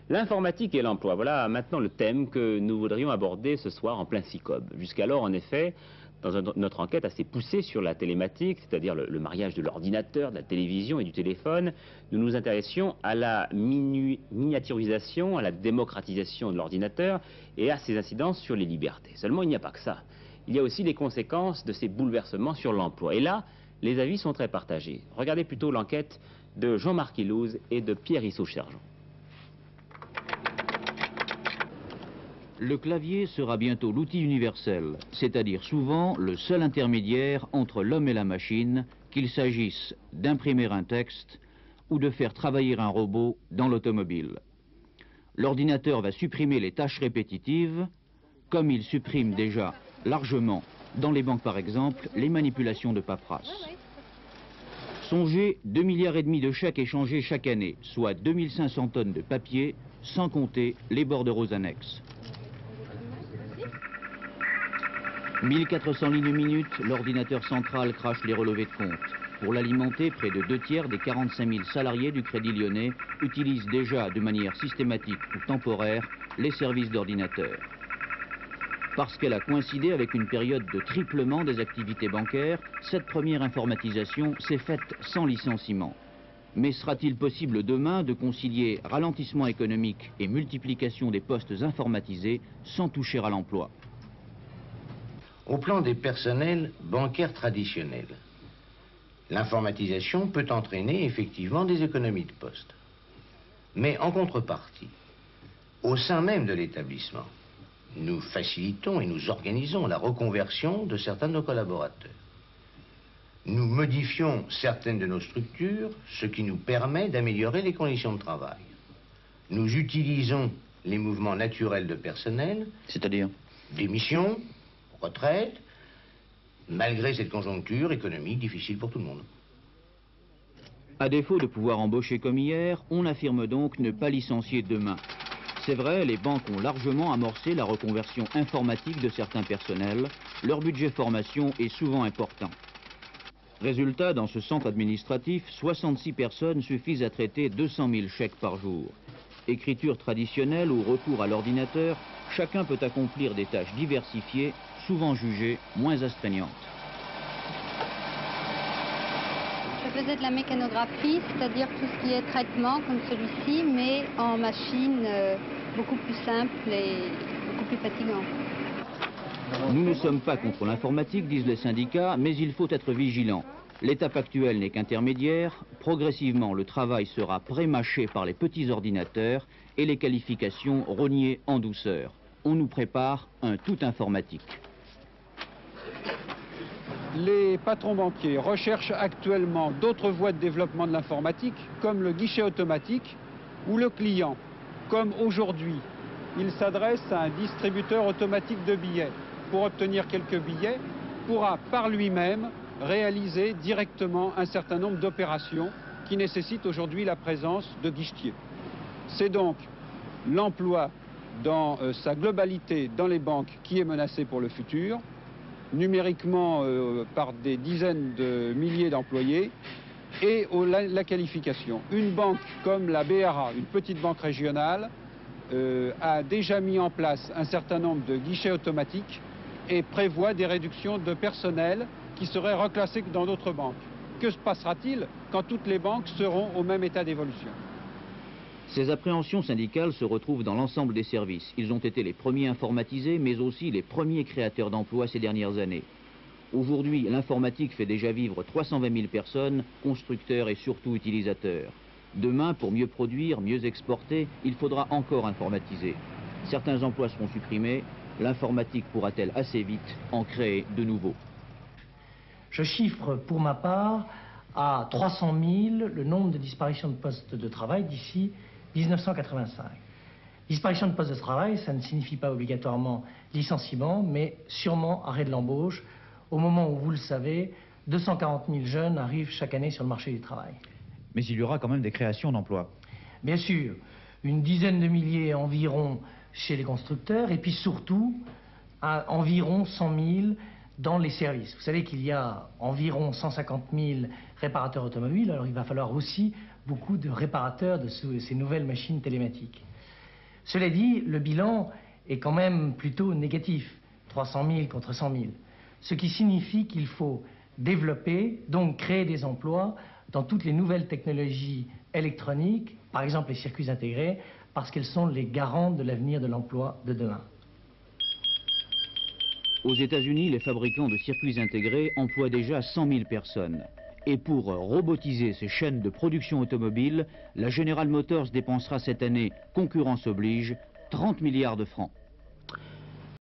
L'informatique et l'emploi, voilà maintenant le thème que nous voudrions aborder ce soir en plein CICOB. Jusqu'alors, en effet, dans notre enquête assez poussée sur la télématique, c'est-à-dire le mariage de l'ordinateur, de la télévision et du téléphone, nous nous intéressions à la miniaturisation, à la démocratisation de l'ordinateur et à ses incidences sur les libertés. Seulement, il n'y a pas que ça. Il y a aussi les conséquences de ces bouleversements sur l'emploi. Et là, les avis sont très partagés. Regardez plutôt l'enquête de Jean-Marc Ilouz et de Pierre Issou-Chergeon. Le clavier sera bientôt l'outil universel, c'est-à-dire souvent le seul intermédiaire entre l'homme et la machine, qu'il s'agisse d'imprimer un texte ou de faire travailler un robot dans l'automobile. L'ordinateur va supprimer les tâches répétitives, comme il supprime déjà largement, dans les banques par exemple, les manipulations de paperasse. Songez 2,5 milliards de chèques échangés chaque année, soit 2500 tonnes de papier, sans compter les bordereaux annexes. 1400 lignes minutes, l'ordinateur central crache les relevés de compte. Pour l'alimenter, près de 2/3 des 45 000 salariés du Crédit Lyonnais utilisent déjà de manière systématique ou temporaire les services d'ordinateur. Parce qu'elle a coïncidé avec une période de triplement des activités bancaires, cette première informatisation s'est faite sans licenciement. Mais sera-t-il possible demain de concilier ralentissement économique et multiplication des postes informatisés sans toucher à l'emploi ? Au plan des personnels bancaires traditionnels, l'informatisation peut entraîner effectivement des économies de postes. Mais en contrepartie, au sein même de l'établissement, nous facilitons et nous organisons la reconversion de certains de nos collaborateurs. Nous modifions certaines de nos structures, ce qui nous permet d'améliorer les conditions de travail. Nous utilisons les mouvements naturels de personnel, C'est-à-dire ? démission, retraite, malgré cette conjoncture économique difficile pour tout le monde. À défaut de pouvoir embaucher comme hier, on affirme donc ne pas licencier demain. C'est vrai, les banques ont largement amorcé la reconversion informatique de certains personnels. Leur budget formation est souvent important. Résultat, dans ce centre administratif, 66 personnes suffisent à traiter 200 000 chèques par jour. Écriture traditionnelle ou recours à l'ordinateur, chacun peut accomplir des tâches diversifiées, souvent jugées moins astreignantes. Je faisais de la mécanographie, c'est-à-dire tout ce qui est traitement comme celui-ci, mais en machine beaucoup plus simple et beaucoup plus fatigant. Nous ne sommes pas contre l'informatique, disent les syndicats, mais il faut être vigilant. L'étape actuelle n'est qu'intermédiaire. Progressivement, le travail sera pré-mâché par les petits ordinateurs et les qualifications rognées en douceur. On nous prépare un tout informatique. Les patrons banquiers recherchent actuellement d'autres voies de développement de l'informatique, comme le guichet automatique ou le client. Comme aujourd'hui, il s'adresse à un distributeur automatique de billets. Pour obtenir quelques billets, pourra par lui-même réaliser directement un certain nombre d'opérations qui nécessitent aujourd'hui la présence de guichetiers. C'est donc l'emploi dans sa globalité dans les banques qui est menacé pour le futur, numériquement par des dizaines de milliers d'employés, et la qualification. Une banque comme la BRA, une petite banque régionale, a déjà mis en place un certain nombre de guichets automatiques et prévoit des réductions de personnel qui seraient reclassés dans d'autres banques. Que se passera-t-il quand toutes les banques seront au même état d'évolution ? Ces appréhensions syndicales se retrouvent dans l'ensemble des services. Ils ont été les premiers informatisés, mais aussi les premiers créateurs d'emplois ces dernières années. Aujourd'hui, l'informatique fait déjà vivre 320 000 personnes, constructeurs et surtout utilisateurs. Demain, pour mieux produire, mieux exporter, il faudra encore informatiser. Certains emplois seront supprimés. L'informatique pourra-t-elle assez vite en créer de nouveaux? Je chiffre pour ma part à 300 000 le nombre de disparitions de postes de travail d'ici 1985. Disparition de postes de travail, ça ne signifie pas obligatoirement licenciement, mais sûrement arrêt de l'embauche. Au moment où, vous le savez, 240 000 jeunes arrivent chaque année sur le marché du travail. Mais il y aura quand même des créations d'emplois. Bien sûr, une dizaine de milliers environ chez les constructeurs, et puis surtout, environ 100 000 dans les services. Vous savez qu'il y a environ 150 000 réparateurs automobiles, alors il va falloir aussi beaucoup de réparateurs de ces nouvelles machines télématiques. Cela dit, le bilan est quand même plutôt négatif, 300 000 contre 100 000, ce qui signifie qu'il faut développer, donc créer des emplois dans toutes les nouvelles technologies électroniques, par exemple les circuits intégrés, parce qu'elles sont les garantes de l'avenir de l'emploi de demain. Aux États-Unis, les fabricants de circuits intégrés emploient déjà 100 000 personnes. Et pour robotiser ces chaînes de production automobile, la General Motors dépensera cette année, concurrence oblige, 30 milliards de francs.